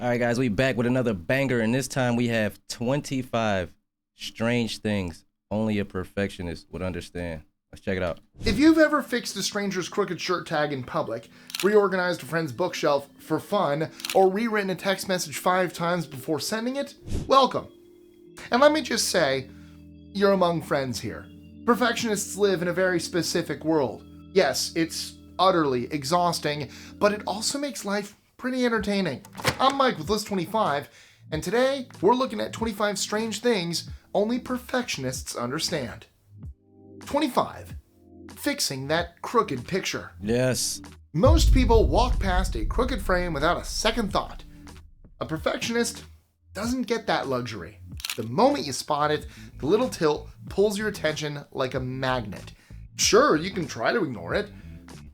All right, guys, we back with another banger, and this time we have 25 strange things only a perfectionist would understand. Let's check it out. If you've ever fixed a stranger's crooked shirt tag in public, reorganized a friend's bookshelf for fun, or rewritten a text message 5 times before sending it, welcome. And let me just say, you're among friends here. Perfectionists live in a very specific world. Yes, it's utterly exhausting, but it also makes life pretty entertaining. I'm Mike with List25, and today we're looking at 25 strange things only perfectionists understand. 25. Fixing that crooked picture. Yes. Most people walk past a crooked frame without a second thought. A perfectionist doesn't get that luxury. The moment you spot it, the little tilt pulls your attention like a magnet. Sure, you can try to ignore it,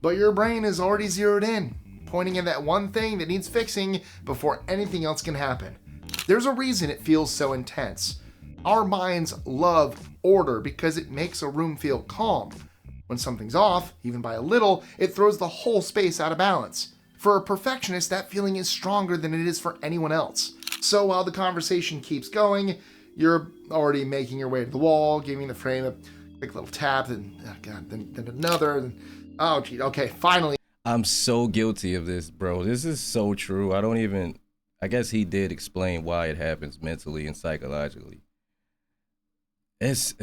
but your brain is already zeroed in, pointing at that one thing that needs fixing before anything else can happen. There's a reason it feels so intense. Our minds love order because it makes a room feel calm. When something's off, even by a little, it throws the whole space out of balance. For a perfectionist, that feeling is stronger than it is for anyone else. So while the conversation keeps going, you're already making your way to the wall, giving the frame a quick little tap, and then another, and oh gee, okay, finally. I'm so guilty of this, bro. This is so true. I guess he did explain why it happens mentally and psychologically. It's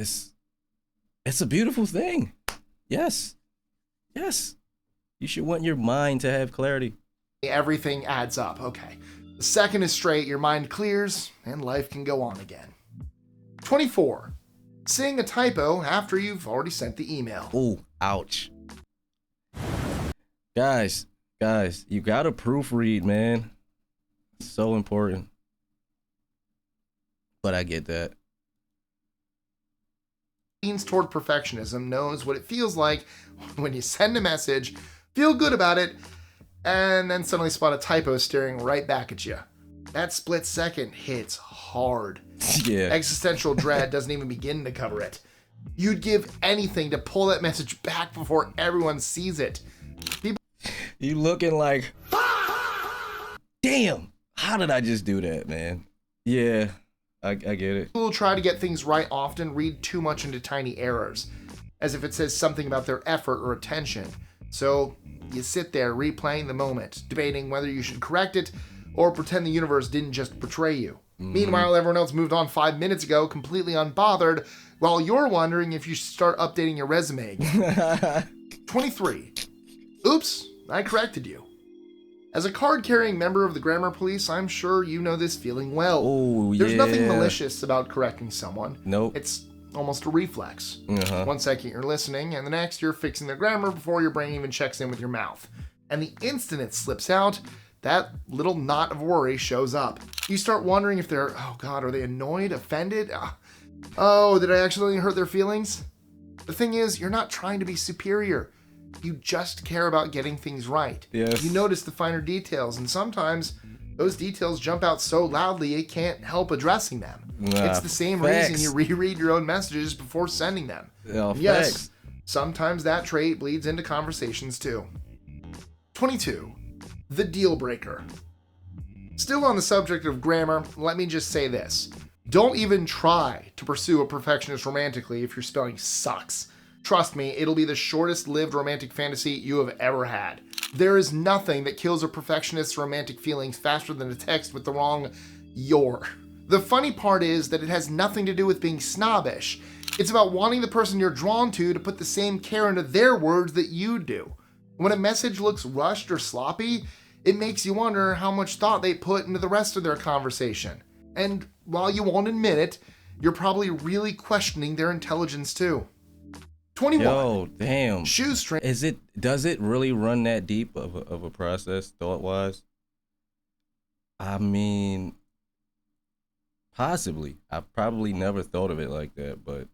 a beautiful thing. Yes. You should want your mind to have clarity. Everything adds up. Okay. The second is straight, your mind clears, and life can go on again. 24. Seeing a typo after you've already sent the email. Ooh, ouch. Guys, you gotta proofread, man. It's so important. But I get that. Leans toward perfectionism knows what it feels like when you send a message, feel good about it, and then suddenly spot a typo staring right back at you. That split second hits hard. Yeah. Existential dread doesn't even begin to cover it. You'd give anything to pull that message back before everyone sees it. You looking like, damn, how did I just do that, man? Yeah, I get it. People who try to get things right often read too much into tiny errors, as if it says something about their effort or attention. So you sit there replaying the moment, debating whether you should correct it or pretend the universe didn't just betray you. Meanwhile, everyone else moved on 5 minutes ago, completely unbothered, while you're wondering if you should start updating your resume again. 23. Oops, I corrected you. As a card-carrying member of the grammar police, I'm sure you know this feeling well. Oh, yeah. There's nothing malicious about correcting someone. Nope. It's almost a reflex. Uh-huh. 1 second you're listening, and the next you're fixing their grammar before your brain even checks in with your mouth. And the instant it slips out, that little knot of worry shows up. You start wondering if they're, oh God, are they annoyed, offended? Oh, did I accidentally hurt their feelings? The thing is, you're not trying to be superior. You just care about getting things right. Yes. You notice the finer details, and sometimes those details jump out so loudly you can't help addressing them. It's the same reason you reread your own messages before sending them. Yes, sometimes that trait bleeds into conversations too. 22. The deal breaker. Still on the subject of grammar, let me just say this. Don't even try to pursue a perfectionist romantically if your spelling sucks. Trust me, it'll be the shortest-lived romantic fantasy you have ever had. There is nothing that kills a perfectionist's romantic feelings faster than a text with the wrong "your." The funny part is that it has nothing to do with being snobbish. It's about wanting the person you're drawn to put the same care into their words that you do. When a message looks rushed or sloppy, it makes you wonder how much thought they put into the rest of their conversation. And while you won't admit it, you're probably really questioning their intelligence too. 21. Yo, damn. Shoestring. Does it really run that deep of a process, thought-wise? I mean, possibly. I've probably never thought of it like that, but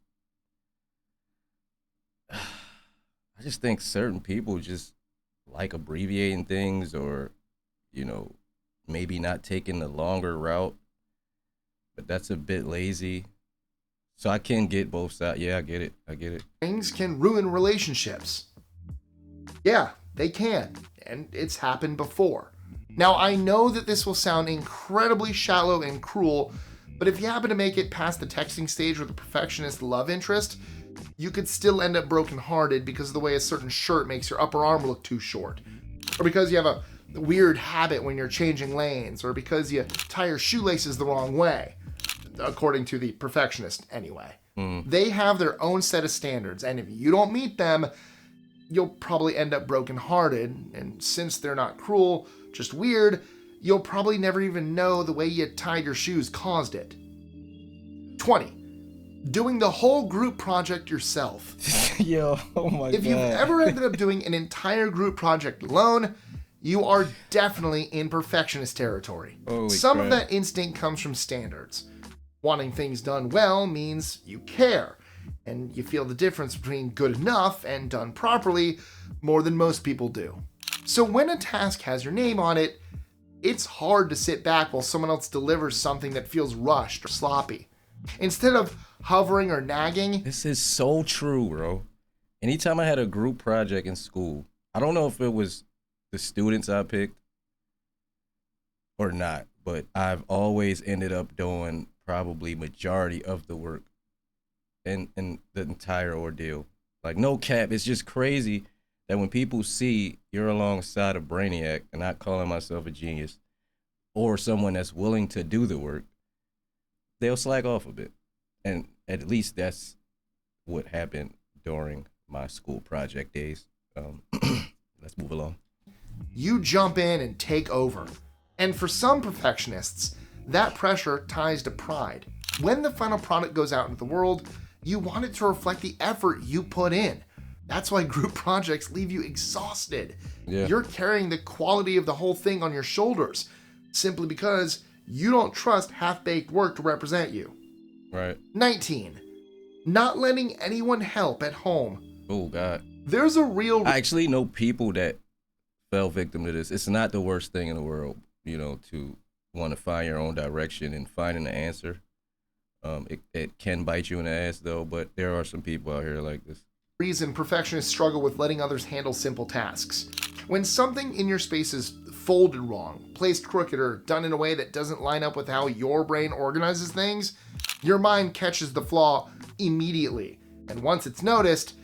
I just think certain people just like abbreviating things or, maybe not taking the longer route, but that's a bit lazy. So I can get both sides. Yeah, I get it. Things can ruin relationships. Yeah, they can, and it's happened before. Now, I know that this will sound incredibly shallow and cruel, but if you happen to make it past the texting stage with a perfectionist love interest, you could still end up brokenhearted because of the way a certain shirt makes your upper arm look too short, or because you have a weird habit when you're changing lanes, or because you tie your shoelaces the wrong way, according to the perfectionist anyway. They have their own set of standards, and if you don't meet them, you'll probably end up brokenhearted, and since they're not cruel, just weird, you'll probably never even know the way you tied your shoes caused it. 20. Doing the whole group project yourself. Yo, oh my God. If you've ever ended up doing an entire group project alone, you are definitely in perfectionist territory. Some of that instinct comes from standards. Wanting things done well means you care, and you feel the difference between good enough and done properly more than most people do. So when a task has your name on it, it's hard to sit back while someone else delivers something that feels rushed or sloppy. Instead of hovering or nagging. This is so true, bro. Anytime I had a group project in school, I don't know if it was the students I picked or not, but I've always ended up doing probably majority of the work in the entire ordeal. Like, no cap, it's just crazy that when people see you're alongside a brainiac, and not calling myself a genius, or someone that's willing to do the work, they'll slack off a bit. And at least that's what happened during my school project days. Let's move along. You jump in and take over. And for some perfectionists, that pressure ties to pride. When the final product goes out into the world, you want it to reflect the effort you put in. That's why group projects leave you exhausted. Yeah. You're carrying the quality of the whole thing on your shoulders, simply because you don't trust half-baked work to represent you. Right. 19. Not letting anyone help at home. Oh, God. There's a real... I actually know people that fell victim to this. It's not the worst thing in the world, to want to find your own direction and finding the answer. It can bite you in the ass, though, but there are some people out here like this. Reason perfectionists struggle with letting others handle simple tasks. When something in your space is folded wrong, placed crooked, or done in a way that doesn't line up with how your brain organizes things, your mind catches the flaw immediately. And once it's noticed,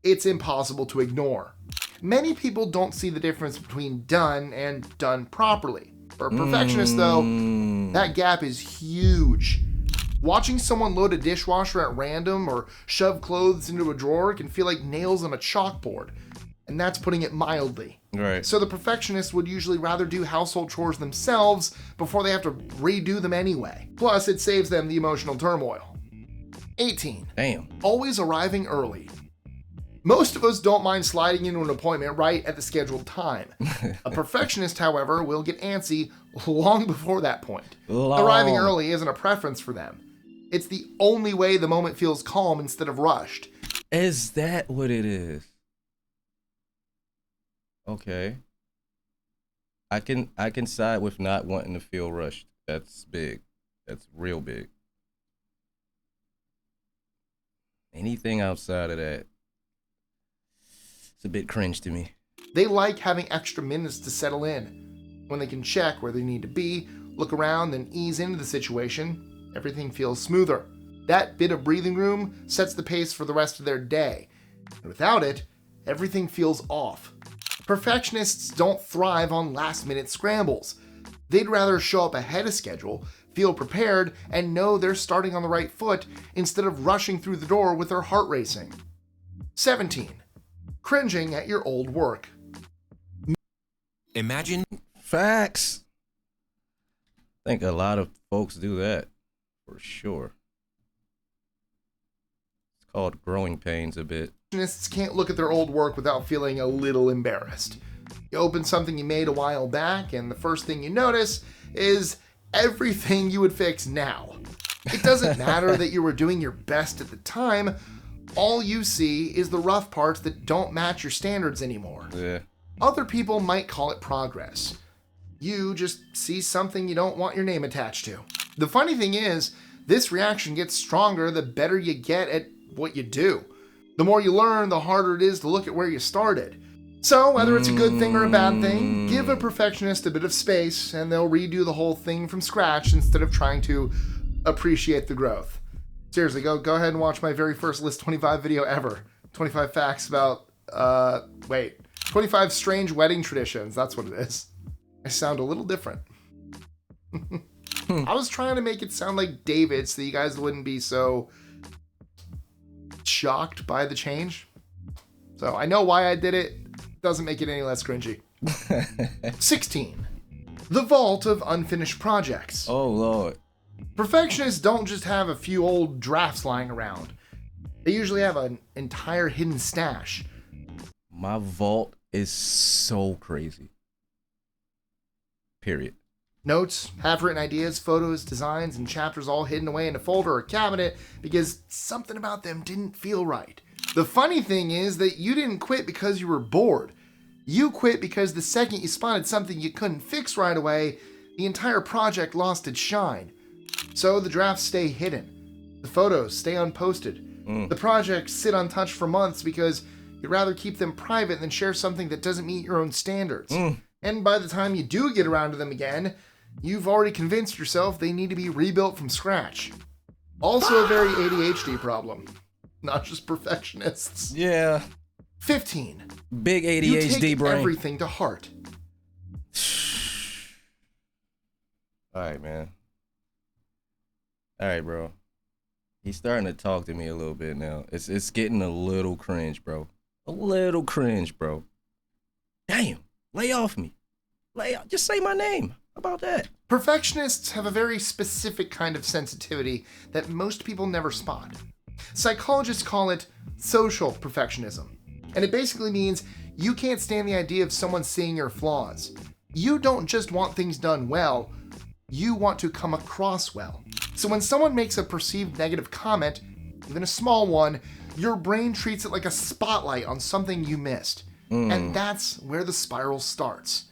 it's impossible to ignore. Many people don't see the difference between done and done properly. For a perfectionist, though, that gap is huge. Watching someone load a dishwasher at random or shove clothes into a drawer can feel like nails on a chalkboard, and that's putting it mildly. Right. So the perfectionist would usually rather do household chores themselves before they have to redo them anyway. Plus, it saves them the emotional turmoil. 18. Damn. Always arriving early. Most of us don't mind sliding into an appointment right at the scheduled time. A perfectionist, however, will get antsy long before that point. Arriving early isn't a preference for them. It's the only way the moment feels calm instead of rushed. Is that what it is? Okay. I can side with not wanting to feel rushed. That's big. That's real big. Anything outside of that, it's a bit cringe to me. They like having extra minutes to settle in. When they can check where they need to be, look around, and ease into the situation, everything feels smoother. That bit of breathing room sets the pace for the rest of their day. And without it, everything feels off. Perfectionists don't thrive on last-minute scrambles. They'd rather show up ahead of schedule, feel prepared, and know they're starting on the right foot instead of rushing through the door with their heart racing. 17. Cringing at your old work. Imagine. Facts. I think a lot of folks do that, for sure. It's called growing pains a bit. Perfectionists can't look at their old work without feeling a little embarrassed. You open something you made a while back, and the first thing you notice is everything you would fix now. It doesn't matter that you were doing your best at the time. All you see is the rough parts that don't match your standards anymore. Yeah. Other people might call it progress. You just see something you don't want your name attached to. The funny thing is, this reaction gets stronger the better you get at what you do. The more you learn, the harder it is to look at where you started. So, whether it's a good thing or a bad thing, give a perfectionist a bit of space and they'll redo the whole thing from scratch instead of trying to appreciate the growth. Seriously, go ahead and watch my very first List 25 video ever. 25 facts about, 25 strange wedding traditions. That's what it is. I sound a little different. I was trying to make it sound like David so that you guys wouldn't be so shocked by the change. So I know why I did it. Doesn't make it any less cringy. 16. The vault of unfinished projects. Oh, Lord. Perfectionists don't just have a few old drafts lying around. They usually have an entire hidden stash. My vault is so crazy. Period. Notes, half-written ideas, photos, designs, and chapters all hidden away in a folder or cabinet because something about them didn't feel right. The funny thing is that you didn't quit because you were bored. You quit because the second you spotted something you couldn't fix right away, the entire project lost its shine. So the drafts stay hidden. The photos stay unposted. The projects sit untouched for months because you'd rather keep them private than share something that doesn't meet your own standards. And by the time you do get around to them again, you've already convinced yourself they need to be rebuilt from scratch. Also a very ADHD problem. Not just perfectionists. Yeah. 15. Big ADHD you take brain. Everything to heart. All right, man. All right, bro. He's starting to talk to me a little bit now. It's getting a little cringe, bro. A little cringe, bro. Damn. Lay off me. Just say my name. How about that? Perfectionists have a very specific kind of sensitivity that most people never spot. Psychologists call it social perfectionism. And it basically means you can't stand the idea of someone seeing your flaws. You don't just want things done well, you want to come across well. So when someone makes a perceived negative comment, even a small one, your brain treats it like a spotlight on something you missed. And that's where the spiral starts.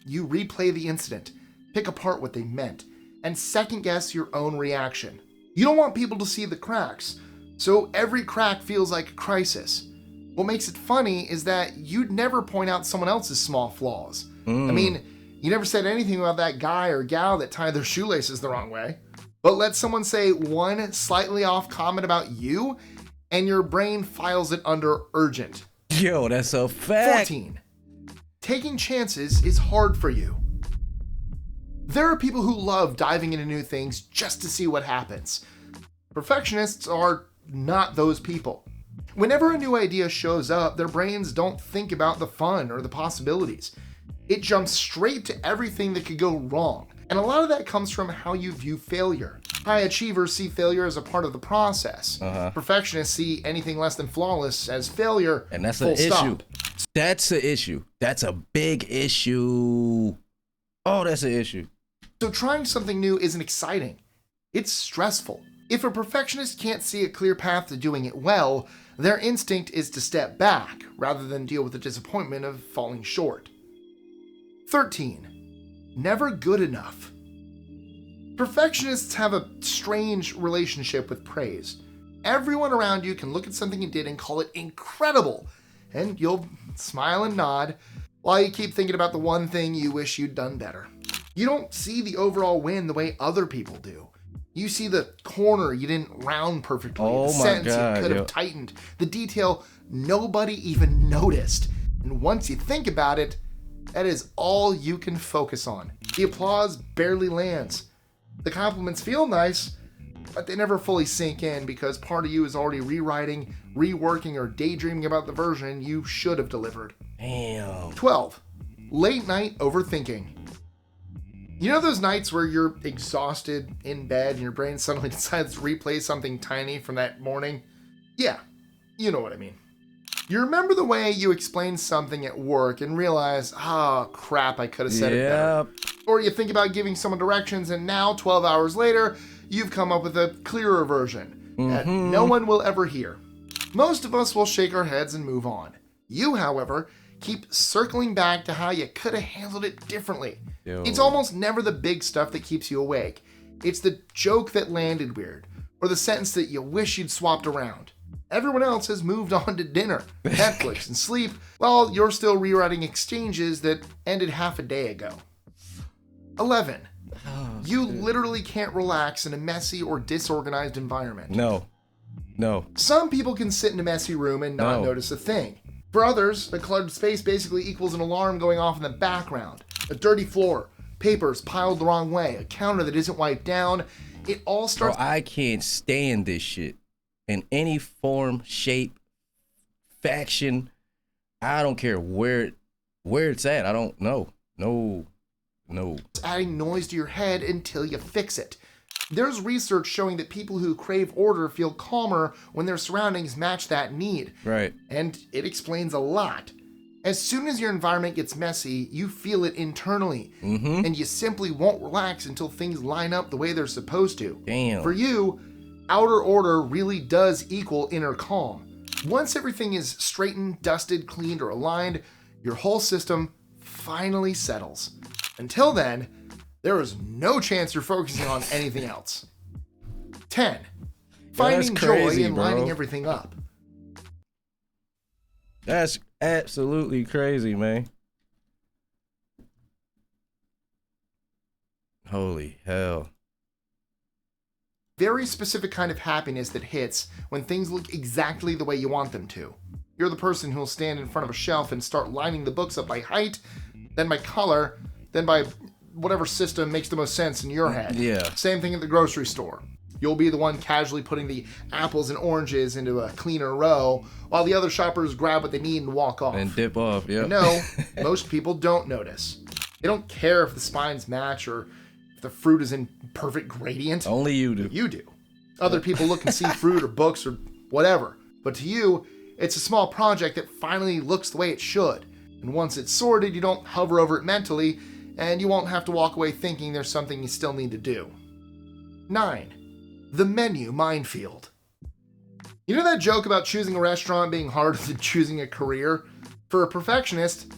You replay the incident, pick apart what they meant, and second guess your own reaction. You don't want people to see the cracks, so every crack feels like a crisis. What makes it funny is that you'd never point out someone else's small flaws. I mean, you never said anything about that guy or gal that tied their shoelaces the wrong way. But let someone say one slightly off comment about you, and your brain files it under urgent. Yo, that's a fact. 14. Taking chances is hard for you. There are people who love diving into new things just to see what happens. Perfectionists are not those people. Whenever a new idea shows up, their brains don't think about the fun or the possibilities. It jumps straight to everything that could go wrong. And a lot of that comes from how you view failure. High achievers see failure as a part of the process. Perfectionists see anything less than flawless as failure. And that's an issue. That's an issue. That's a big issue. Oh, that's an issue. So trying something new isn't exciting. It's stressful. If a perfectionist can't see a clear path to doing it well, their instinct is to step back rather than deal with the disappointment of falling short. 13. Never good enough. Perfectionists have a strange relationship with praise. Everyone around you can look at something you did and call it incredible, and you'll smile and nod while you keep thinking about the one thing you wish you'd done better. You don't see the overall win the way other people do. You see the corner you didn't round perfectly, the sentence you could have tightened, the detail nobody even noticed. And once you think about it, that is all you can focus on. The applause barely lands. The compliments feel nice, but they never fully sink in because part of you is already rewriting, reworking, or daydreaming about the version you should have delivered. Damn. 12. Late night overthinking. You know those nights where you're exhausted in bed and your brain suddenly decides to replay something tiny from that morning? Yeah, you know what I mean. You remember the way you explained something at work and realize, crap, I could have said it better. Or you think about giving someone directions and now, 12 hours later, you've come up with a clearer version that no one will ever hear. Most of us will shake our heads and move on. You, however, keep circling back to how you could have handled it differently. It's almost never the big stuff that keeps you awake. It's the joke that landed weird, or the sentence that you wish you'd swapped around. Everyone else has moved on to dinner, Netflix, and sleep, while you're still rewriting exchanges that ended half a day ago. 11. You literally can't relax in a messy or disorganized environment. No. Some people can sit in a messy room and not notice a thing. For others, a cluttered space basically equals an alarm going off in the background. A dirty floor, papers piled the wrong way, a counter that isn't wiped down. It all starts... Bro, I can't stand this shit in any form, shape, faction. I don't care where it's at. I don't know. No. Adding noise to your head until you fix it. There's research showing that people who crave order feel calmer when their surroundings match that need. Right. And it explains a lot. As soon as your environment gets messy, you feel it internally. Mm-hmm. And you simply won't relax until things line up the way they're supposed to. Damn. For you, outer order really does equal inner calm. Once everything is straightened, dusted, cleaned, or aligned, your whole system finally settles. Until then, there is no chance you're focusing on anything else. 10. Finding joy in lining everything up. That's absolutely crazy, man. Holy hell. Very specific kind of happiness that hits when things look exactly the way you want them to. You're the person who'll stand in front of a shelf and start lining the books up by height, then by color, then by whatever system makes the most sense in your head. Yeah. Same thing at the grocery store. You'll be the one casually putting the apples and oranges into a cleaner row, while the other shoppers grab what they need and walk off. And dip off, yeah. No, most people don't notice. They don't care if the spines match or if the fruit is in perfect gradient. Only you do. You do. Other people look and see fruit or books or whatever. But to you, it's a small project that finally looks the way it should. And once it's sorted, you don't hover over it mentally, and you won't have to walk away thinking there's something you still need to do. 9. The menu minefield. You know that joke about choosing a restaurant being harder than choosing a career? For a perfectionist,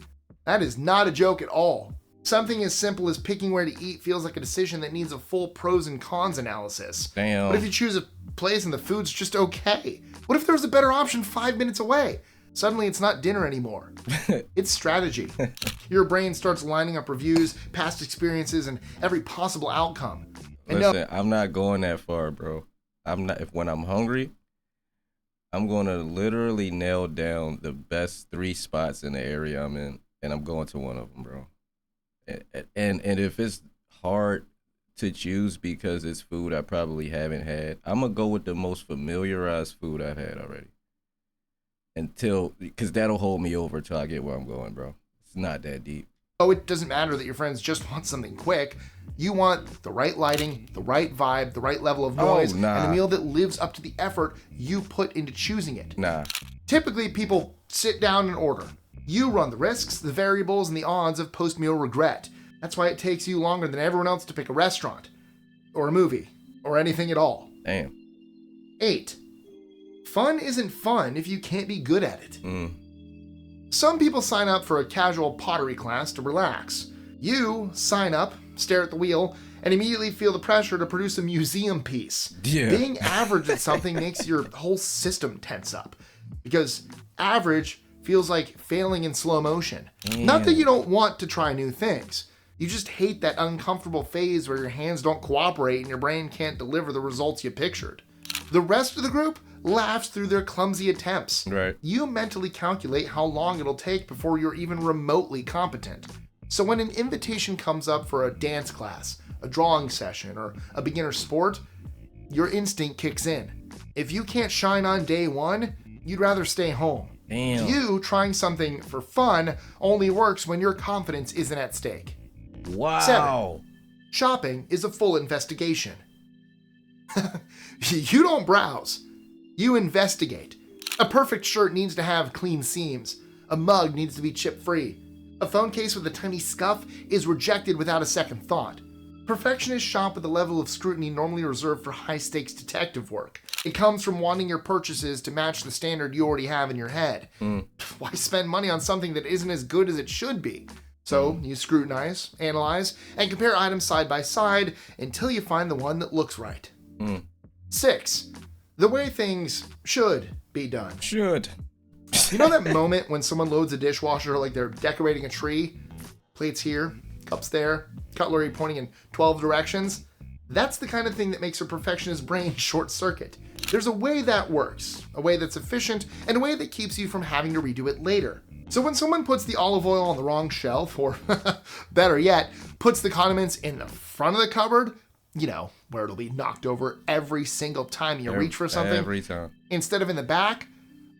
that is not a joke at all. Something as simple as picking where to eat feels like a decision that needs a full pros and cons analysis. Damn. What if you choose a place and the food's just okay? What if there's a better option 5 minutes away? Suddenly it's not dinner anymore. It's strategy. Your brain starts lining up reviews, past experiences, and every possible outcome. And listen, I'm not going that far, bro. When I'm hungry, I'm going to literally nail down the best 3 spots in the area I'm in, and I'm going to one of them, bro. And if it's hard to choose because it's food I probably haven't had, I'm going to go with the most familiarized food I've had already. Because that'll hold me over till I get where I'm going, bro. It's not that deep. Oh, it doesn't matter that your friends just want something quick. You want the right lighting, the right vibe, the right level of noise, and a meal that lives up to the effort you put into choosing it. Nah. Typically, people sit down and order. You run the risks, the variables, and the odds of post-meal regret. That's why it takes you longer than everyone else to pick a restaurant, or a movie, or anything at all. Damn. 8. Fun isn't fun if you can't be good at it. Some people sign up for a casual pottery class to relax. You sign up, stare at the wheel, and immediately feel the pressure to produce a museum piece. Yeah. Being average at something makes your whole system tense up. Because average feels like failing in slow motion. Damn. Not that you don't want to try new things. You just hate that uncomfortable phase where your hands don't cooperate and your brain can't deliver the results you pictured. The rest of the group laughs through their clumsy attempts. Right. You mentally calculate how long it'll take before you're even remotely competent. So when an invitation comes up for a dance class, a drawing session, or a beginner sport, your instinct kicks in. If you can't shine on day one, you'd rather stay home. Damn. You trying something for fun only works when your confidence isn't at stake. Wow. 7. Shopping is a full investigation. You don't browse. You investigate. A perfect shirt needs to have clean seams. A mug needs to be chip-free. A phone case with a tiny scuff is rejected without a second thought. Perfectionists shop with a level of scrutiny normally reserved for high-stakes detective work. It comes from wanting your purchases to match the standard you already have in your head. Why spend money on something that isn't as good as it should be? So you scrutinize, analyze, and compare items side by side until you find the one that looks right. 6. The way things should be done. Should. You know that moment when someone loads a dishwasher like they're decorating a tree? Plates here, cups there, cutlery pointing in 12 directions? That's the kind of thing that makes a perfectionist brain short circuit. There's a way that works, a way that's efficient, and a way that keeps you from having to redo it later. So when someone puts the olive oil on the wrong shelf, or better yet, puts the condiments in the front of the cupboard, you know, where it'll be knocked over every single time you reach for something, every time, instead of in the back,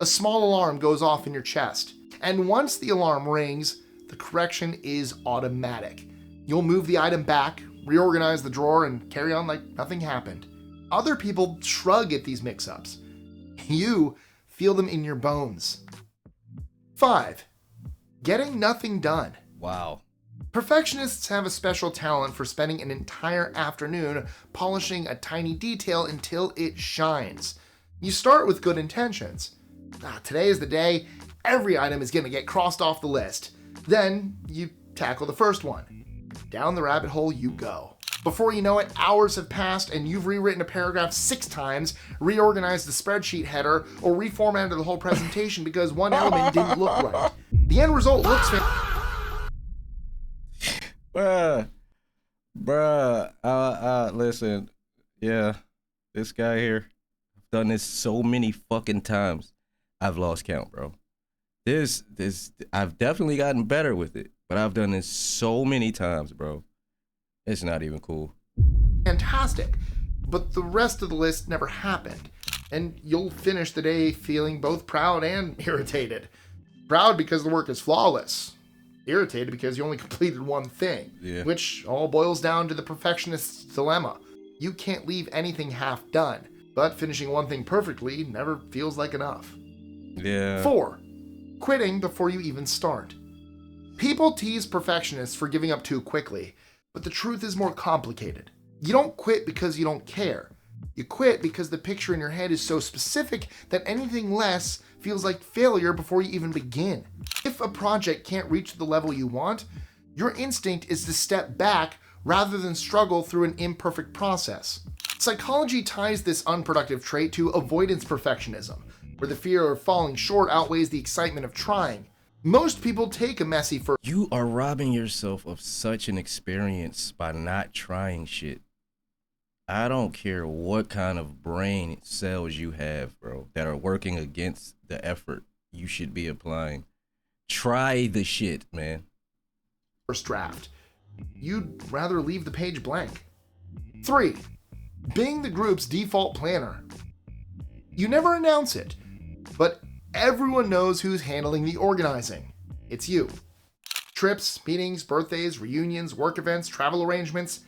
a small alarm goes off in your chest. And once the alarm rings, the correction is automatic. You'll move the item back, reorganize the drawer, and carry on like nothing happened. Other people shrug at these mix-ups. You feel them in your bones. 5. Getting nothing done. Wow. Perfectionists have a special talent for spending an entire afternoon polishing a tiny detail until it shines. You start with good intentions. Today is the day, every item is going to get crossed off the list. Then you tackle the first one. Down the rabbit hole you go. Before you know it, hours have passed and you've rewritten a paragraph 6 times, reorganized the spreadsheet header, or reformatted the whole presentation because one element didn't look right. The end result looks listen, yeah, this guy here, I've done this so many fucking times, I've lost count, bro. I've definitely gotten better with it, but I've done this so many times, bro. It's not even cool. Fantastic, but the rest of the list never happened, and you'll finish the day feeling both proud and irritated. Proud because the work is flawless. Irritated because you only completed one thing, which all boils down to the perfectionist's dilemma. You can't leave anything half done, but finishing one thing perfectly never feels like enough. 4. Quitting before you even start. People tease perfectionists for giving up too quickly, but the truth is more complicated. You don't quit because you don't care. You quit because the picture in your head is so specific that anything less feels like failure before you even begin. If a project can't reach the level you want, your instinct is to step back rather than struggle through an imperfect process. Psychology ties this unproductive trait to avoidance perfectionism, where the fear of falling short outweighs the excitement of trying. Most people take a messy first. You are robbing yourself of such an experience by not trying shit. I don't care what kind of brain cells you have, bro, that are working against the effort you should be applying. Try the shit, man. First draft. You'd rather leave the page blank. 3. Being the group's default planner. You never announce it, but everyone knows who's handling the organizing. It's you. Trips, meetings, birthdays, reunions, work events, travel arrangements.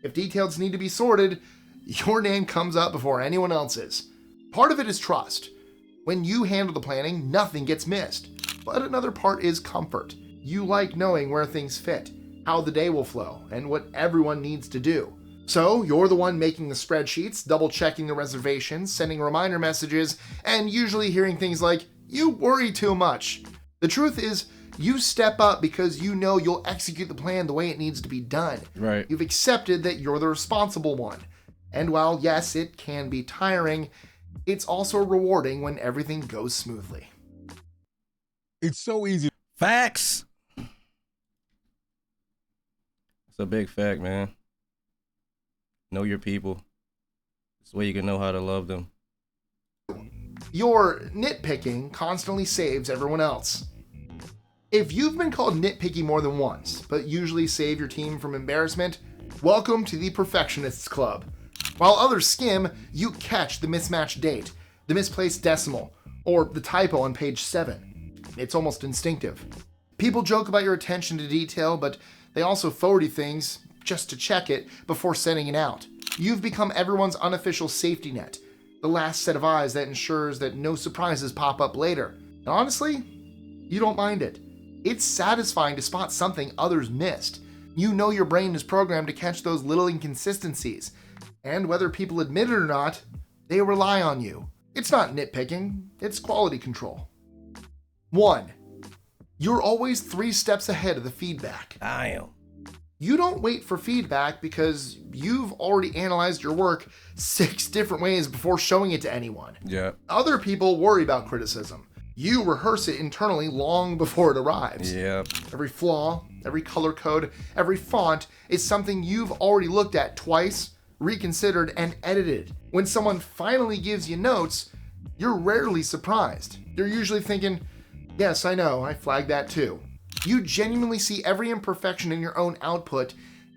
If details need to be sorted, your name comes up before anyone else's. Part of it is trust. When you handle the planning, nothing gets missed. But another part is comfort. You like knowing where things fit, how the day will flow, and what everyone needs to do. So you're the one making the spreadsheets, double-checking the reservations, sending reminder messages, and usually hearing things like, "You worry too much." The truth is, you step up because you know you'll execute the plan the way it needs to be done. Right. You've accepted that you're the responsible one. And while, yes, it can be tiring, it's also rewarding when everything goes smoothly. It's so easy. Facts. It's a big fact, man. Know your people. This way you can know how to love them. Your nitpicking constantly saves everyone else. If you've been called nitpicky more than once, but usually save your team from embarrassment, welcome to the Perfectionists Club. While others skim, you catch the mismatched date, the misplaced decimal, or the typo on page 7. It's almost instinctive. People joke about your attention to detail, but they also forward you things just to check it before sending it out. You've become everyone's unofficial safety net, the last set of eyes that ensures that no surprises pop up later. And honestly, you don't mind it. It's satisfying to spot something others missed. You know your brain is programmed to catch those little inconsistencies, and whether people admit it or not, they rely on you. It's not nitpicking, it's quality control. 1. You're always 3 steps ahead of the feedback. I am. You don't wait for feedback because you've already analyzed your work 6 different ways before showing it to anyone. Yeah. Other people worry about criticism. You rehearse it internally long before it arrives. Yeah. Every flaw, every color code, every font is something you've already looked at twice, reconsidered, and edited. When someone finally gives you notes, you're rarely surprised. You're usually thinking, yes, I know, I flagged that too. You genuinely see every imperfection in your own output,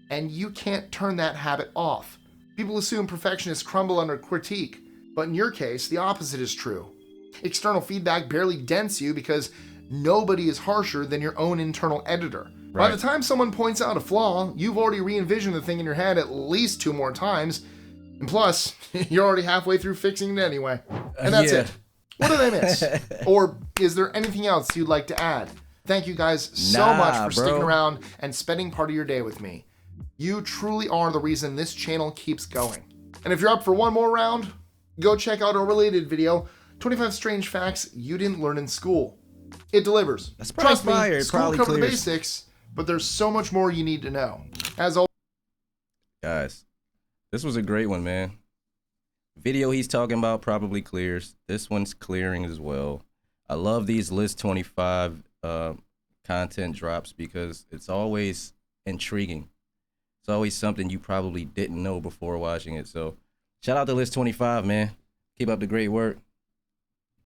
and you can't turn that habit off. People assume perfectionists crumble under critique, but in your case, the opposite is true. External feedback barely dents you because nobody is harsher than your own internal editor. Right. By the time someone points out a flaw, you've already re-envisioned the thing in your head at least 2 more times, and plus, you're already halfway through fixing it anyway. And that's it. What did I miss? Or is there anything else you'd like to add? Thank you guys so much for sticking around and spending part of your day with me. You truly are the reason this channel keeps going. And if you're up for one more round, go check out our related video, 25 Strange Facts You Didn't Learn in School. It delivers. Trust me, school covered the basics, but there's so much more you need to know. As always, guys, this was a great one, man. Video he's talking about probably clears. This one's clearing as well. I love these list 25 content drops because it's always intriguing. It's always something you probably didn't know before watching it. So shout out to list 25, man. Keep up the great work.